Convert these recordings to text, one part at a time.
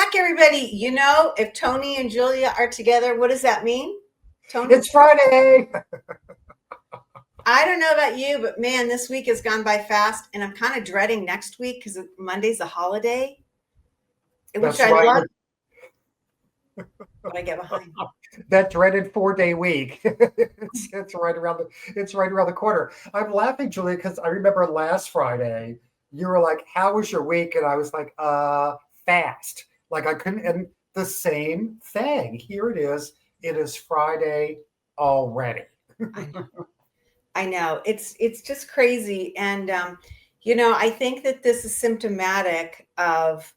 back, everybody. You know, if Tony and Julia are together, what does that mean? Tony? It's Friday. I don't know about you, but man, this week has gone by fast, and I'm kind of dreading next week because Monday's a holiday, which That's I right. love, but I get behind. That dreaded 4-day week. It's right around the corner. I'm laughing, Julia, because I remember last Friday you were like, "How was your week?" And I was like, fast." Like I couldn't. And the same thing. Here it is. It is Friday already. I know. I know. It's just crazy, and I think that this is symptomatic of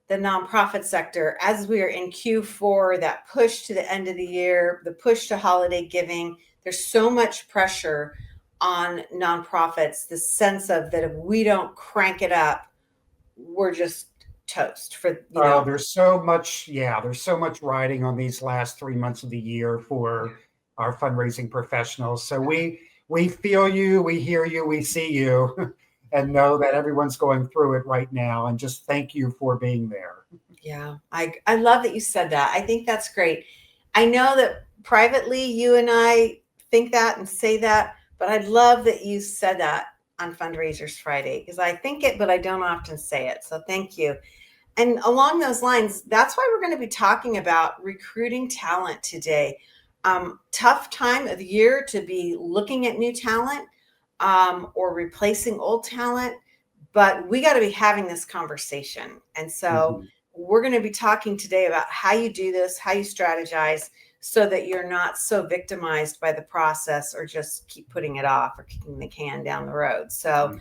the nonprofit sector as we are in Q4, that push to the end of the year, the push to holiday giving. There's so much pressure on nonprofits, the sense of that if we don't crank it up, we're just toast for, Oh, there's so much. Yeah, there's so much riding on these last 3 months of the year for our fundraising professionals. So we feel you, we hear you, we see you, and know that everyone's going through it right now. And just thank you for being there. Yeah, I love that you said that. I think that's great. I know that privately you and I think that and say that, but I love that you said that on Fundraisers Friday because I think it, but I don't often say it. So thank you. And along those lines, that's why we're going to be talking about recruiting talent today. Tough time of year to be looking at new talent or replacing old talent, but we got to be having this conversation. And so Mhm. we're going to be talking today about how you do this, how you strategize so that you're not so victimized by the process or just keep putting it off or kicking the can down the road. So, Mhm.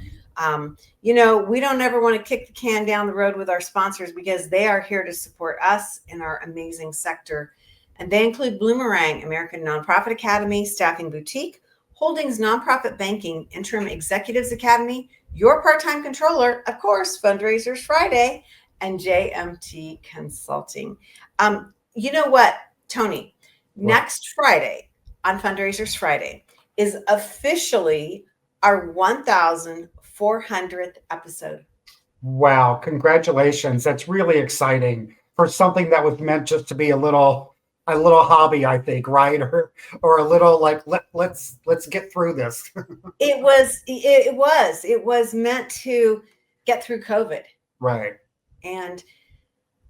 we don't ever want to kick the can down the road with our sponsors because they are here to support us in our amazing sector. And they include Bloomerang, American Nonprofit Academy, Staffing Boutique, Holdings Nonprofit Banking, Interim Executives Academy, Your Part-Time Controller, of course, Fundraisers Friday, and JMT Consulting. You know what, Tony? What? Next Friday on Fundraisers Friday is officially our 1,400th episode. Wow, congratulations. That's really exciting for something that was meant just to be a little hobby, I think, right? Or a little like let's get through this. It was meant to get through COVID. Right. And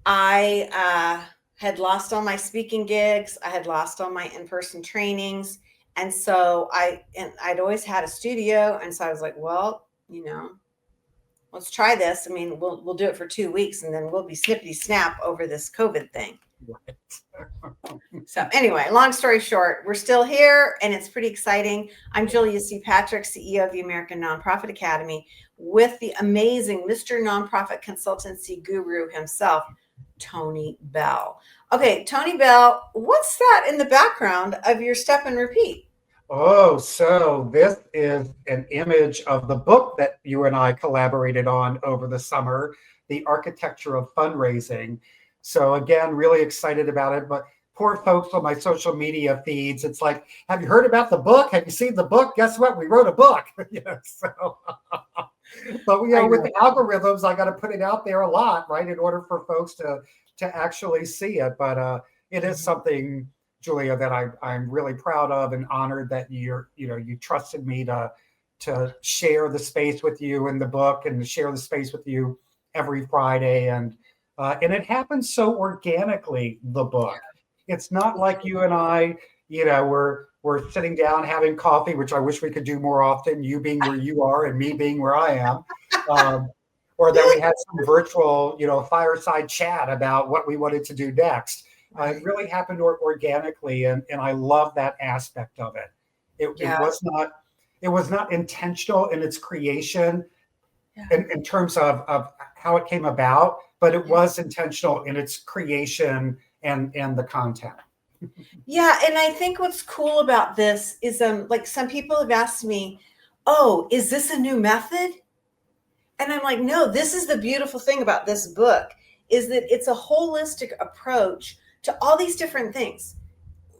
I had lost all my speaking gigs. I had lost all my in-person trainings. And so I'd always had a studio. And so I was like, well, let's try this. I mean, we'll do it for 2 weeks and then we'll be snippety snap over this COVID thing. Right. So anyway, long story short, we're still here and it's pretty exciting. I'm Julia C. Patrick, CEO of the American Nonprofit Academy, with the amazing Mr. Nonprofit Consultancy Guru himself, Tony Beall. Okay, Tony Beall, what's that in the background of your step and repeat? Oh, so this is an image of the book that you and I collaborated on over the summer, The Architecture of Fundraising. So again, really excited about it. But poor folks on my social media feeds, it's like, have you heard about the book? Have you seen the book? Guess what? We wrote a book. So, but I with know. the algorithms, I got to put it out there a lot, right, in order for folks to actually see it. But it is something, Julia, that I'm really proud of and honored that you trusted me to share the space with you in the book and to share the space with you every Friday. And it happens so organically, the book. It's not like you and I, we're sitting down having coffee, which I wish we could do more often, you being where you are and me being where I am. Um, or that we had some virtual, fireside chat about what we wanted to do next. It Right. really happened organically, and I love that aspect of it. It Yeah. was not intentional in its creation Yeah. in terms of how it came about, but it Yeah. was intentional in its creation and the content. Yeah, and I think what's cool about this is like some people have asked me, "Oh, is this a new method?" And I'm like, "No, this is the beautiful thing about this book is that it's a holistic approach to all these different things.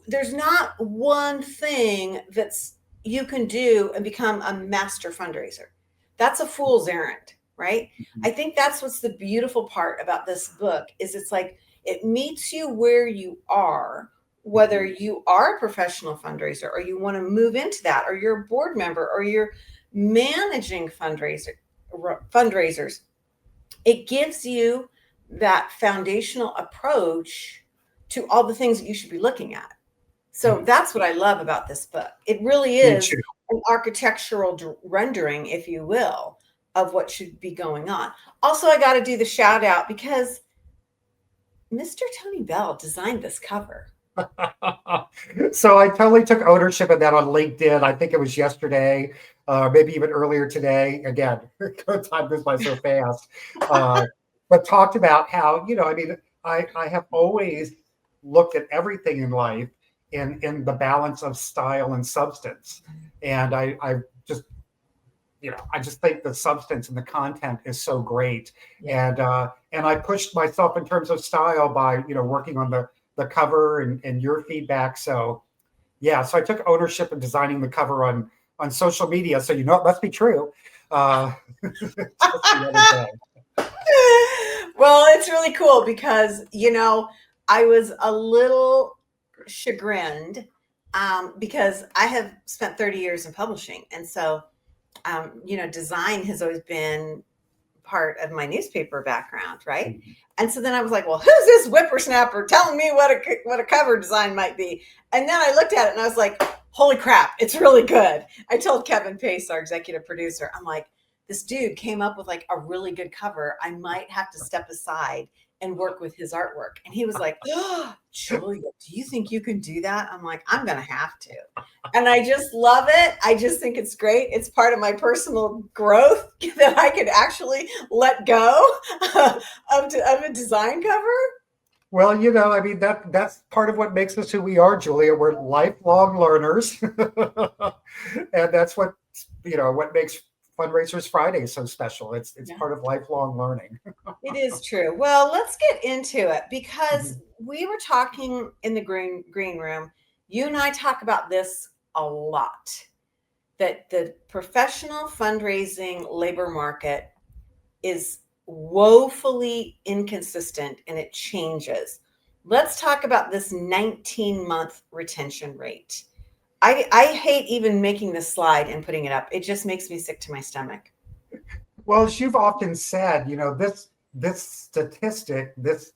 There's not one thing that's you can do and become a master fundraiser. That's a fool's errand. right? Mhm. I think that's what's the beautiful part about this book is it's like it meets you where you are, whether Mhm. you are a professional fundraiser or you want to move into that, or you're a board member or you're managing fundraisers. It gives you that foundational approach to all the things that you should be looking at. So Mhm. that's what I love about this book. It really Me is too. an architectural rendering, if you will, of what should be going on. Also, I got to do the shout out because Mr. Tony Beall designed this cover. So I totally took ownership of that on LinkedIn. I think it was yesterday, maybe even earlier today. Again, time goes by so fast. Uh, but talked about how, I mean, I have always looked at everything in life in the balance of style and substance. And I just, I just think the substance and the content is so great. Yeah. And I pushed myself in terms of style by, working on the cover and your feedback. So yeah, so I took ownership of designing the cover on social media. So it must be true. Just the other day. Well, it's really cool because, I was a little chagrined because I have spent 30 years in publishing. And so, design has always been part of my newspaper background, right? Mhm. And so then I was like, well, who's this whippersnapper telling me what a cover design might be? And then I looked at it and I was like, holy crap, it's really good. I told Kevin Pace, our executive producer, I'm like, this dude came up with like a really good cover. I might have to step aside and work with his artwork. And he was like, oh, Julia, do you think you can do that? I'm like, I'm going to have to. And I just love it. I just think it's great. It's part of my personal growth that I could actually let go of a design cover. Well, I mean that's part of what makes us who we are, Julia. We're lifelong learners, and that's what makes Fundraisers Friday so special. It's Yeah, part of lifelong learning. it is true. Well, let's get into it because Mhm. we were talking in the green room. You and I talk about this a lot. That the professional fundraising labor market is woefully inconsistent and it changes. Let's talk about this 19-month retention rate. I hate even making this slide and putting it up. It just makes me sick to my stomach. Well, as you've often said, this statistic, this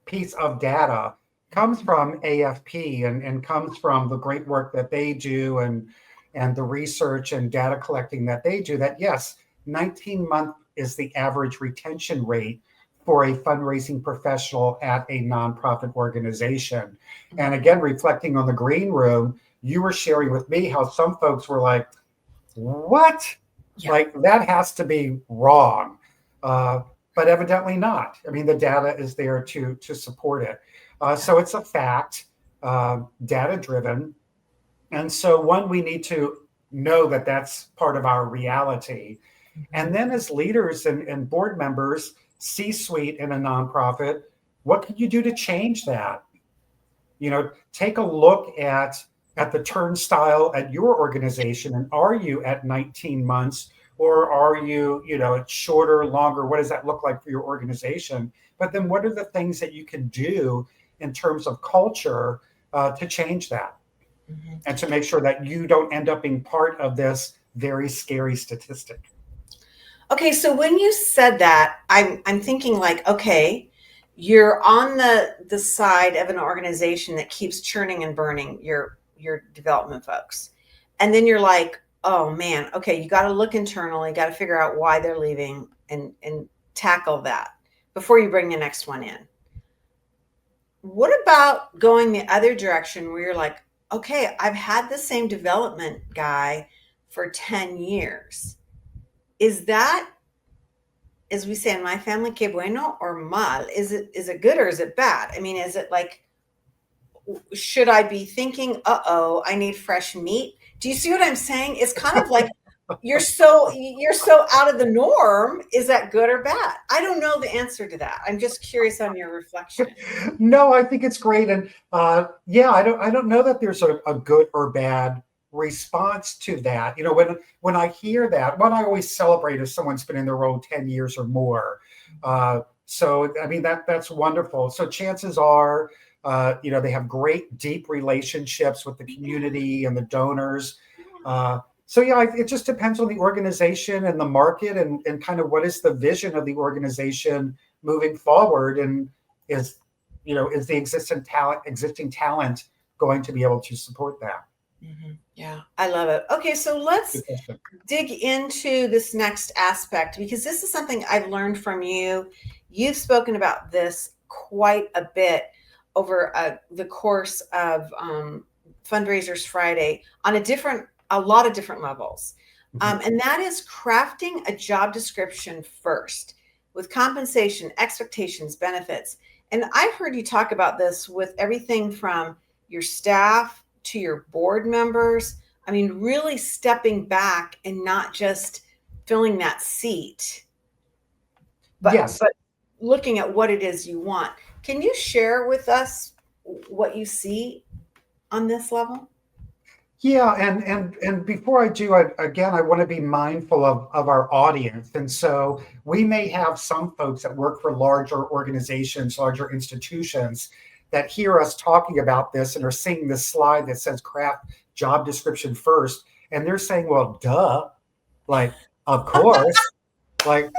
piece of data comes from AFP and comes from the great work that they do and the research and data collecting that they do, that yes, 19-month is the average retention rate for a fundraising professional at a nonprofit organization. And again, reflecting on the green room, you were sharing with me how some folks were like, what? Yeah. Like that has to be wrong. Uh, but evidently not. I mean, the data is there to support it. So it's a fact, data driven. And so, one, we need to know that that's part of our reality. And Mhm. then, as leaders and board members, C suite in a nonprofit, what can you do to change that? Take a look at the turnstile at your organization, and are you at 19 months, or are you shorter, longer? What does that look like for your organization? But then what are the things that you can do in terms of culture to change that Mhm. and to make sure that you don't end up being part of this very scary statistic? Okay, so when you said that, I'm thinking like, okay, you're on the side of an organization that keeps churning and burning your development folks. And then you're like, oh man, okay, you got to look internal, you got to figure out why they're leaving and tackle that before you bring the next one in. What about going the other direction where you're like, okay, I've had the same development guy for 10 years. Is that, as we say in my family, que bueno or mal? Is it good or is it bad? I mean, is it like, should I be thinking, uh-oh, I need fresh meat? Do you see what I'm saying? It's kind of like you're so out of the norm. Is that good or bad? I don't know the answer to that. I'm just curious on your reflection. No, I think it's great, and yeah, I don't know that there's a good or bad response to that? When I hear that, what I always celebrate is someone's been in their role 10 years or more. So I mean that's wonderful. So chances are, they have great deep relationships with the community and the donors. So yeah, it just depends on the organization and the market and kind of what is the vision of the organization moving forward, and is the existing talent going to be able to support that? Yeah, I love it. Okay, so let's Good question. dig into this next aspect, because this is something I've learned from you. You've spoken about this quite a bit over the course of Fundraisers Friday on a lot of different levels. And that is crafting a job description first with compensation, expectations, benefits. And I've heard you talk about this with everything from your staff to your board members. I mean, really stepping back and not just filling that seat, but Yes. looking at what it is you want. Can you share with us what you see on this level? Yeah, and before I do, I want to be mindful of our audience. And so we may have some folks that work for larger organizations, larger institutions, that hear us talking about this and are seeing this slide that says craft job description first. And they're saying, well, duh, like, of course. Like,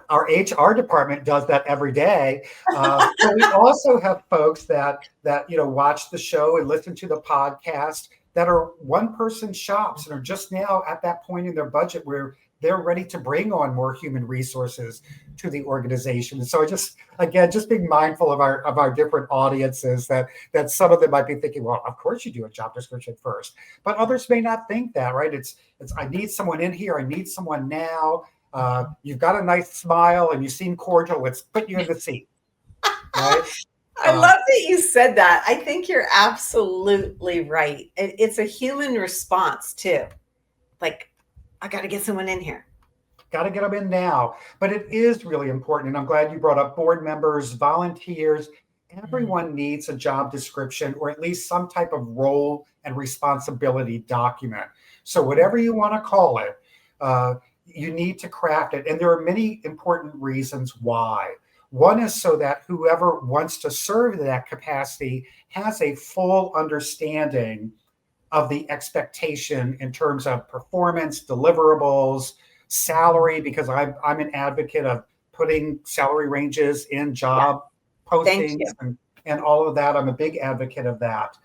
our HR department does that every day. But we also have folks that watch the show and listen to the podcast that are one-person shops and are just now at that point in their budget where they're ready to bring on more human resources to the organization. And so just being mindful of our different audiences, that some of them might be thinking, well, of course you do a job description first, but others may not think that, right? It's I need someone in here. I need someone now. You've got a nice smile and you seem cordial. Let's put you in the seat, right? I love that you said that. I think you're absolutely right. It's a human response too. Like, I got to get someone in here. Got to get them in now. But it is really important. And I'm glad you brought up board members, volunteers. Everyone needs a job description, or at least some type of role and responsibility document. So whatever you want to call it, you need to craft it. And there are many important reasons why. One is so that whoever wants to serve in that capacity has a full understanding of the expectation in terms of performance, deliverables, salary, because I'm an advocate of putting salary ranges in job postings and all of that. I'm a big advocate of that.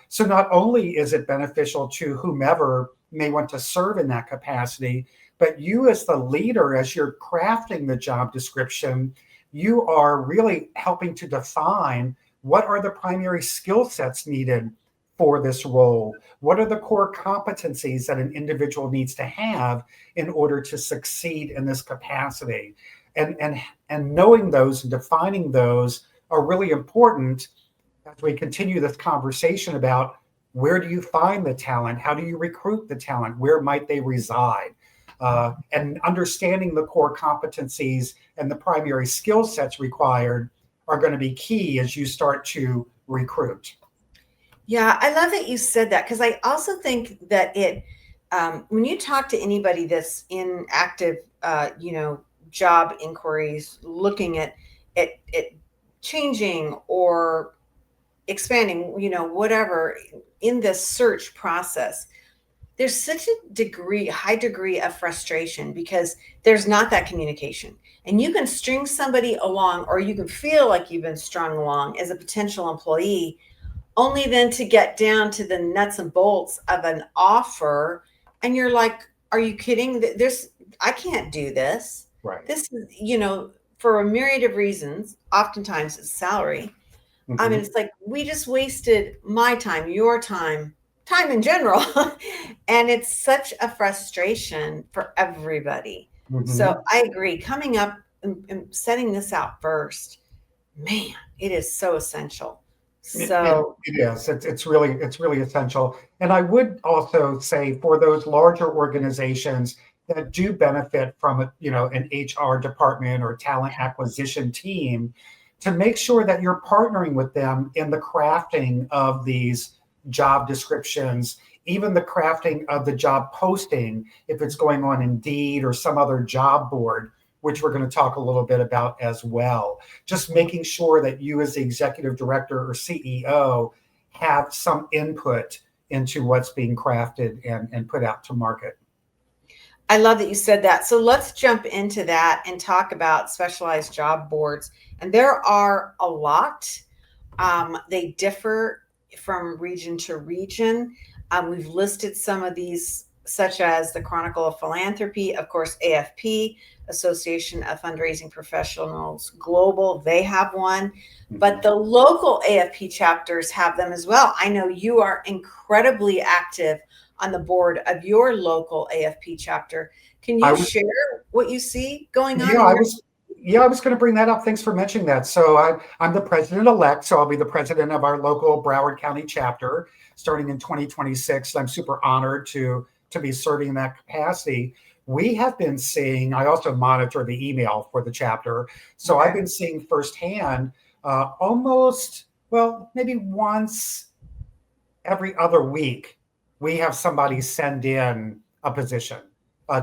So not only is it beneficial to whomever may want to serve in that capacity, but you as the leader, as you're crafting the job description, you are really helping to define what are the primary skill sets needed for this role. What are the core competencies that an individual needs to have in order to succeed in this capacity? And knowing those and defining those are really important as we continue this conversation about where do you find the talent? How do you recruit the talent? Where might they reside? And understanding the core competencies and the primary skill sets required are going to be key as you start to recruit. Yeah, I love that you said that, because I also think that when you talk to anybody that's in active, job inquiries, looking at changing or expanding, whatever in this search process, there's such a high degree of frustration because there's not that communication. And you can string somebody along, or you can feel like you've been strung along as a potential employee, only then to get down to the nuts and bolts of an offer. And you're like, are you kidding? I can't do this. Right. This is, for a myriad of reasons, oftentimes it's salary. I mean, it's like, we just wasted my time, your time in general. And it's such a frustration for everybody. So I agree. Coming up and setting this out first, man, it is so essential. So it is. It's really essential. And I would also say for those larger organizations that do benefit from an HR department or talent acquisition team, to make sure that you're partnering with them in the crafting of these job descriptions, even the crafting of the job posting, if it's going on Indeed or some other job board, which we're going to talk a little bit about as well. Just making sure that you as the executive director or CEO have some input into what's being crafted and put out to market. I love that you said that. So let's jump into that and talk about specialized job boards. And there are a lot. They differ from region to region. We've listed some of these, such as the Chronicle of Philanthropy, of course, AFP, Association of Fundraising Professionals Global, they have one, but the local AFP chapters have them as well. I know you are incredibly active on the board of your local AFP chapter. Can you share what you see going on? I was going to bring that up. Thanks for mentioning that. So I'm the president-elect, so I'll be the president of our local Broward County chapter starting in 2026. I'm super honored to be serving in that capacity. We have been seeing, I also monitor the email for the chapter. So I've been seeing firsthand maybe once every other week, we have somebody send in a position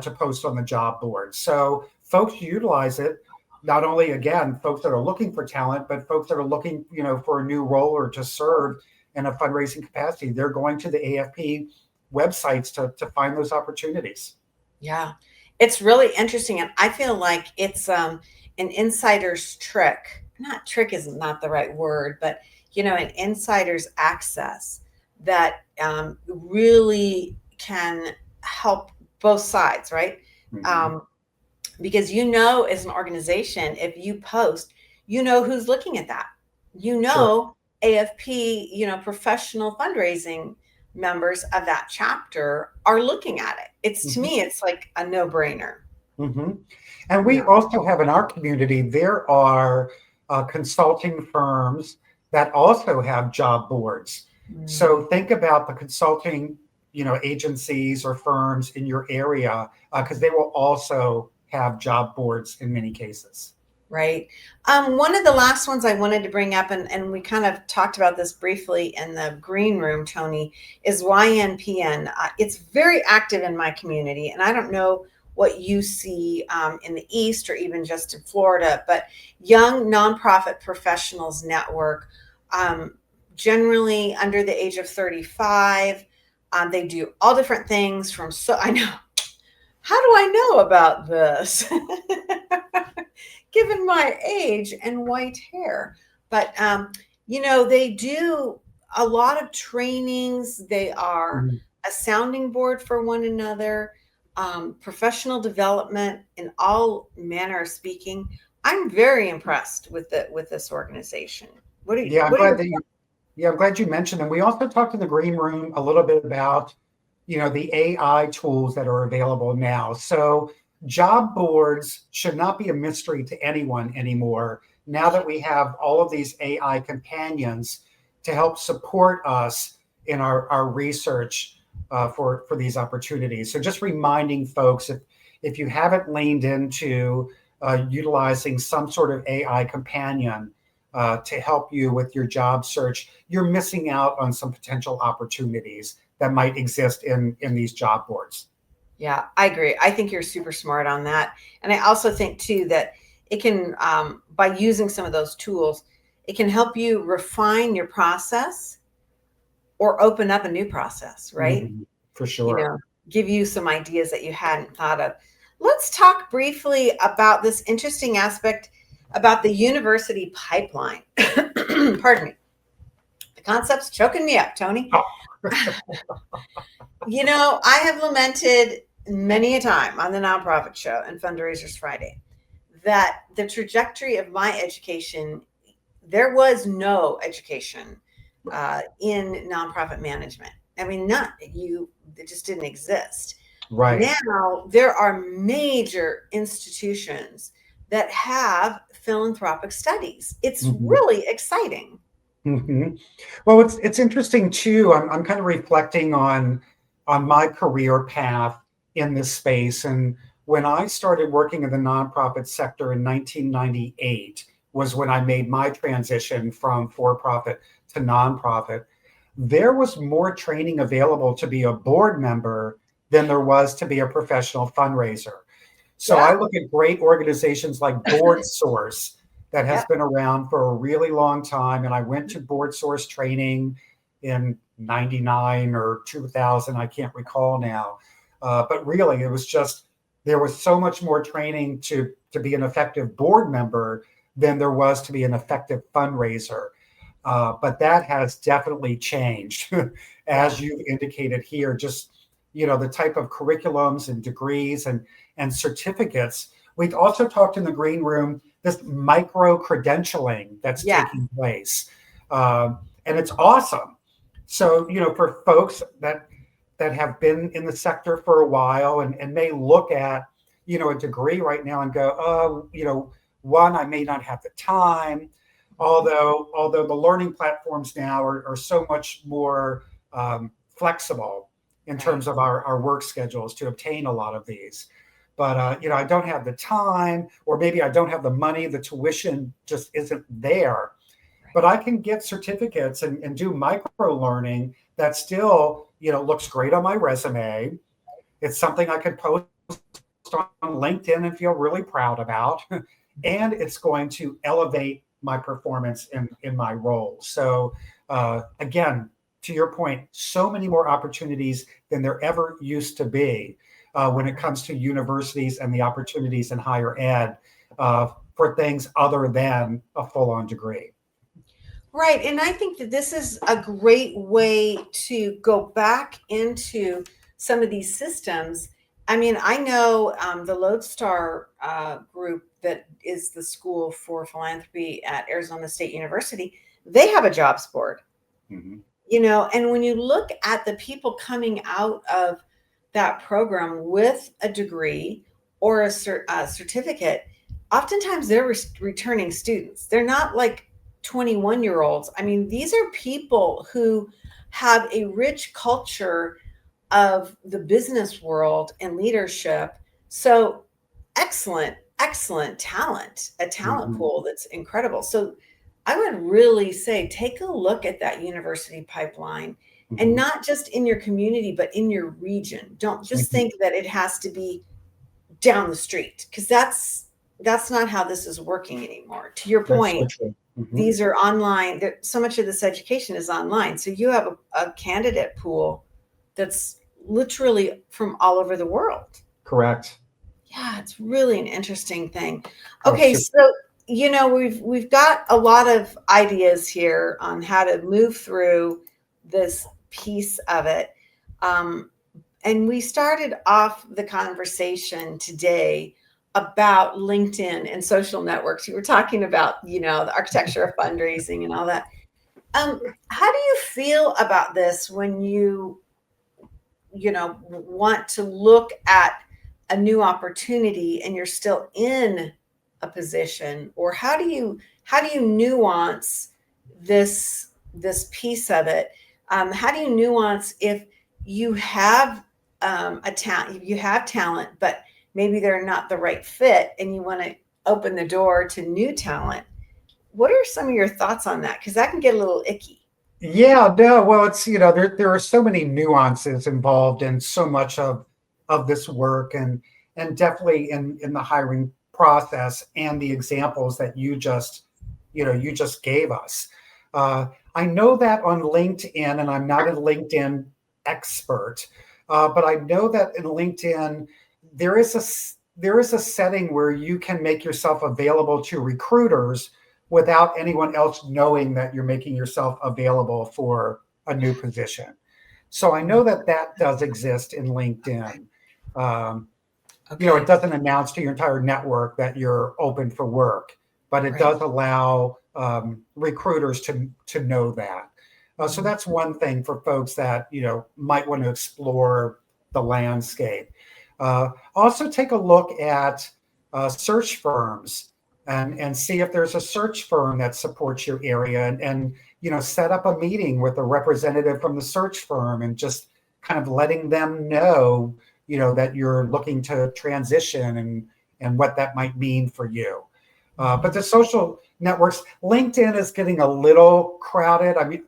to post on the job board. So folks utilize it, not only, again, folks that are looking for talent, but folks that are looking, for a new role or to serve in a fundraising capacity. They're going to the AFP websites to find those opportunities. Yeah, it's really interesting. And I feel like it's an insider's trick. Not trick is not the right word, but, an insider's access that really can help both sides, right? Mm-hmm. Because as an organization, if you post, who's looking at that. Sure. AFP, professional fundraising members of that chapter are looking at it. It's to me, it's like a no-brainer. Mm-hmm. And we also have in our community, there are consulting firms that also have job boards. Mm-hmm. So think about the consulting, agencies or firms in your area, because they will also have job boards in many cases. Right. One of the last ones I wanted to bring up, and we kind of talked about this briefly in the green room, Tony, is YNPN. It's very active in my community, and I don't know what you see in the East or even just in Florida, but Young Nonprofit Professionals Network, generally under the age of 35. They do all different things I know. How do I know about this? Given my age and white hair. But, they do a lot of trainings. They are a sounding board for one another, professional development in all manner of speaking. I'm very impressed with this organization. What do you? I'm glad you mentioned them. We also talked in the green room a little bit about, the AI tools that are available now. So job boards should not be a mystery to anyone anymore. Now that we have all of these AI companions to help support us in our research for these opportunities. So just reminding folks, if you haven't leaned into utilizing some sort of AI companion to help you with your job search, you're missing out on some potential opportunities that might exist in these job boards. Yeah, I agree. I think you're super smart on that. And I also think too, that it can, by using some of those tools, it can help you refine your process or open up a new process, right? Mm-hmm. For sure. Give you some ideas that you hadn't thought of. Let's talk briefly about this interesting aspect about the university pipeline. Pardon me. The concept's choking me up, Tony. Oh. I have lamented many a time on the nonprofit show and Fundraisers Friday that the trajectory of my education, there was no education in nonprofit management. I mean, it just didn't exist. Right. Now there are major institutions that have philanthropic studies. It's really exciting. Mm-hmm. Well, it's interesting too. I'm kind of reflecting on my career path in this space. And when I started working in the nonprofit sector in 1998 was when I made my transition from for-profit to nonprofit. there was more training available to be a board member than there was to be a professional fundraiser. So Yeah. I look at great organizations like Board Source that has Yeah. been around for a really long time. And I went to Board Source training in 99 or 2000, I can't recall now. But really, it was just, there was so much more training to be an effective board member than there was to be an effective fundraiser. But that has definitely changed, Yeah. as you've indicated here, just, the type of curriculums and degrees and certificates. We've also talked in the green room, this micro credentialing that's Yeah. taking place. And it's awesome. So, for folks that have been in the sector for a while and may look at, a degree right now and go, oh, one, I may not have the time. Although the learning platforms now are so much more flexible in Right. terms of our work schedules to obtain a lot of these. But I don't have the time, or maybe I don't have the money. The tuition just isn't there. But I can get certificates and do micro learning that still, looks great on my resume. It's something I could post on LinkedIn and feel really proud about. And it's going to elevate my performance in my role. So again, to your point, so many more opportunities than there ever used to be when it comes to universities and the opportunities in higher ed for things other than a full-on degree. Right. And I think that this is a great way to go back into some of these systems. I mean, I know the Lodestar group that is the School for Philanthropy at Arizona State University, they have a jobs board, Mhm. and when you look at the people coming out of that program with a degree or a certificate, oftentimes they're returning students. They're not like 21-year-olds. I mean, these are people who have a rich culture of the business world and leadership. So excellent talent, a talent Mhm. pool that's incredible. So I would really say take a look at that university pipeline, and Mhm. not just in your community, but in your region. Don't just Mhm. think that it has to be down the street, because that's not how this is working anymore. To your That's so point, true. Mhm. these are online. So much of this education is online. So you have a candidate pool that's literally from all over the world. Correct. Yeah, it's really an interesting thing. Oh, Okay, super. so we've got a lot of ideas here on how to move through this piece of it. Um, and we started off the conversation today about LinkedIn and social networks. You were talking about, the architecture of fundraising and all that. How do you feel about this when want to look at a new opportunity and you're still in a position? Or how do you nuance this piece of it? How do you nuance if you have you have talent, but maybe they're not the right fit, and you want to open the door to new talent? What are some of your thoughts on that? Because that can get a little icky. Yeah, no, well, it's, there are so many nuances involved in so much of this work, and definitely in the hiring process and the examples that you just gave us. Uh, I know that on LinkedIn, and I'm not a LinkedIn expert, but I know that in LinkedIn there is a setting where you can make yourself available to recruiters without anyone else knowing that you're making yourself available for a new position. So I know that that does exist in LinkedIn. Um, it Okay. doesn't announce to your entire network that you're open for work, but it Right. does allow recruiters to know that. So Mhm. that's one thing for folks that might want to explore the landscape. Also, take a look at search firms and see if there's a search firm that supports your area, and set up a meeting with a representative from the search firm and just kind of letting them know that you're looking to transition and what that might mean for you. But the social networks, LinkedIn is getting a little crowded. I mean,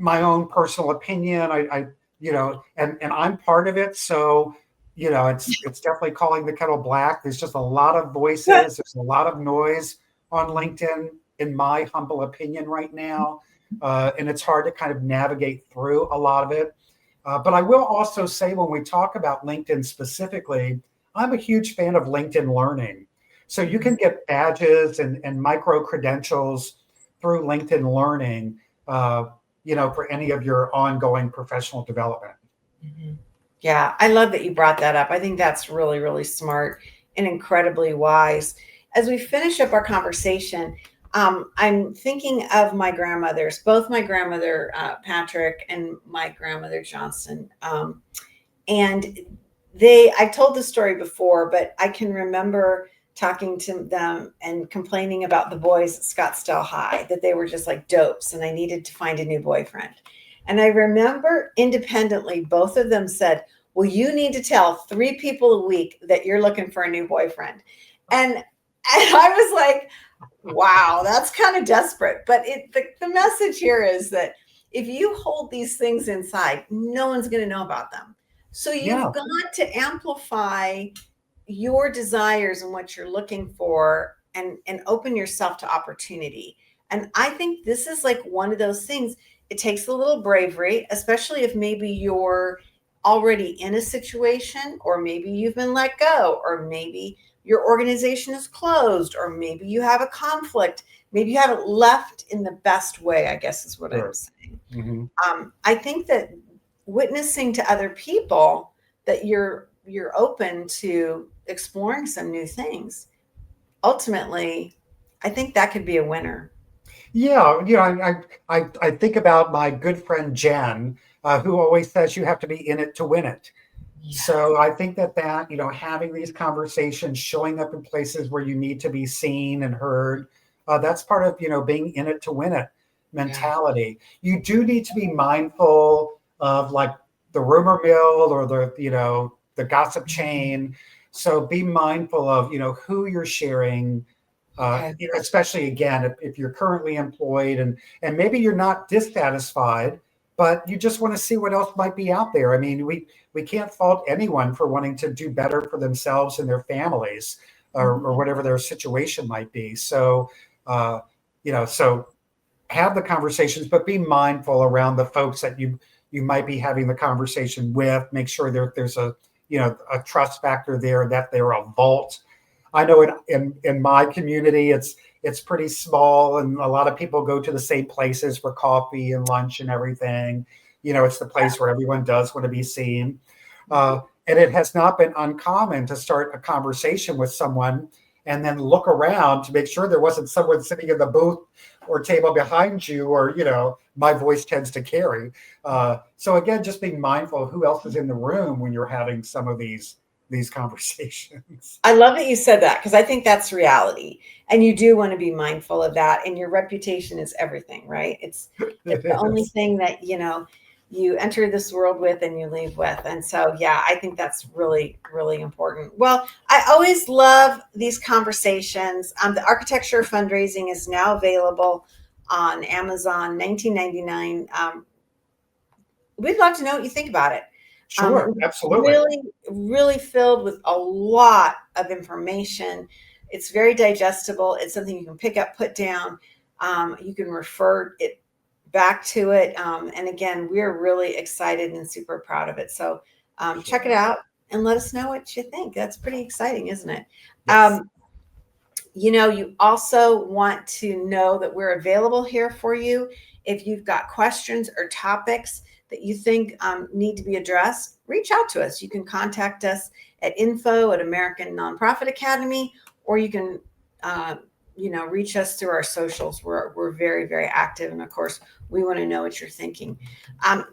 my own personal opinion. And I'm part of it. So, it's definitely calling the kettle black. There's just a lot of voices. There's a lot of noise on LinkedIn, in my humble opinion, right now. And it's hard to kind of navigate through a lot of it. But I will also say, when we talk about LinkedIn specifically, I'm a huge fan of LinkedIn Learning. So you can get badges and micro credentials through LinkedIn Learning, for any of your ongoing professional development. Mhm. Yeah, I love that you brought that up. I think that's really, really smart and incredibly wise. As we finish up our conversation, I'm thinking of my grandmothers, both my grandmother Patrick and my grandmother Johnson. And I've told the story before, but I can remember talking to them and complaining about the boys at Scottsdale High, that they were just like dopes and I needed to find a new boyfriend. And I remember independently, both of them said, well, you need to tell 3 people a week that you're looking for a new boyfriend. And I was like, wow, that's kind of desperate. But the message here is that if you hold these things inside, no one's going to know about them. So Yeah. you've got to amplify your desires and what you're looking for, and open yourself to opportunity. And I think this is like one of those things. It takes a little bravery, especially if maybe you're already in a situation, or maybe you've been let go, or maybe your organization is closed, or maybe you have a conflict. Maybe you haven't left in the best way, I guess is what I'm Sure. saying. Mm-hmm. I think that witnessing to other people that you're open to exploring some new things, ultimately, I think that could be a winner. Yeah, I think about my good friend Jen, who always says you have to be in it to win it. Yes. So I think that having these conversations, showing up in places where you need to be seen and heard, that's part of being in it to win it Yeah. mentality. You do need to be mindful of, like, the rumor mill, or the gossip chain. So be mindful of who you're sharing, Okay. especially, again, if you're currently employed, and maybe you're not dissatisfied, but you just want to see what else might be out there. I mean, we can't fault anyone for wanting to do better for themselves and their families, or whatever their situation might be. So, so have the conversations, but be mindful around the folks that you might be having the conversation with. Make sure there's a trust factor there, that they're a vault. I know in my community, it's pretty small, and a lot of people go to the same places for coffee and lunch and everything. It's the place where everyone does want to be seen. And it has not been uncommon to start a conversation with someone and then look around to make sure there wasn't someone sitting in the booth or table behind you, or my voice tends to carry. So again, just being mindful of who else is in the room when you're having some of these conversations. I love that you said that, because I think that's reality. And you do want to be mindful of that. And your reputation is everything, right? It's It the only is. thing that, you enter this world with and you leave with. And so, yeah, I think that's really, really important. Well, I always love these conversations. The Architecture of Fundraising is now available on Amazon, 1999. We'd love to know what you think about it. Sure, absolutely. Really, really filled with a lot of information. It's very digestible. It's something you can pick up, put down. You can refer it back to it. And again, we're really excited and super proud of it. So check it Sure. out and let us know what you think. That's pretty exciting, isn't it? Yes. You also want to know that we're available here for you. If you've got questions or topics that you think need to be addressed, reach out to us. You can contact us at info@American Nonprofit Academy, or you can, reach us through our socials. We're very, very active. And of course, we want to know what you're thinking.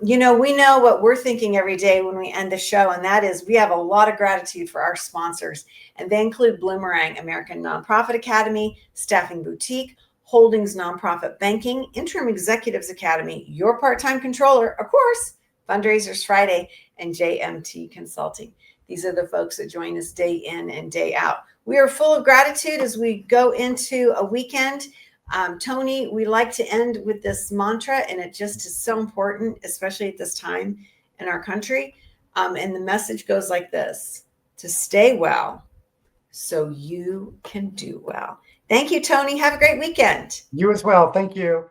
We know what we're thinking every day when we end the show, and that is we have a lot of gratitude for our sponsors. And they include Bloomerang, American Nonprofit Academy, Staffing Boutique, Holdings Nonprofit Banking, Interim Executives Academy, Your Part-Time Controller, of course, Fundraisers Friday, and JMT Consulting. These are the folks that join us day in and day out. We are full of gratitude as we go into a weekend. Tony, we like to end with this mantra, and it just is so important, especially at this time in our country. And the message goes like this: to stay well so you can do well. Thank you, Tony. Have a great weekend. You as well. Thank you.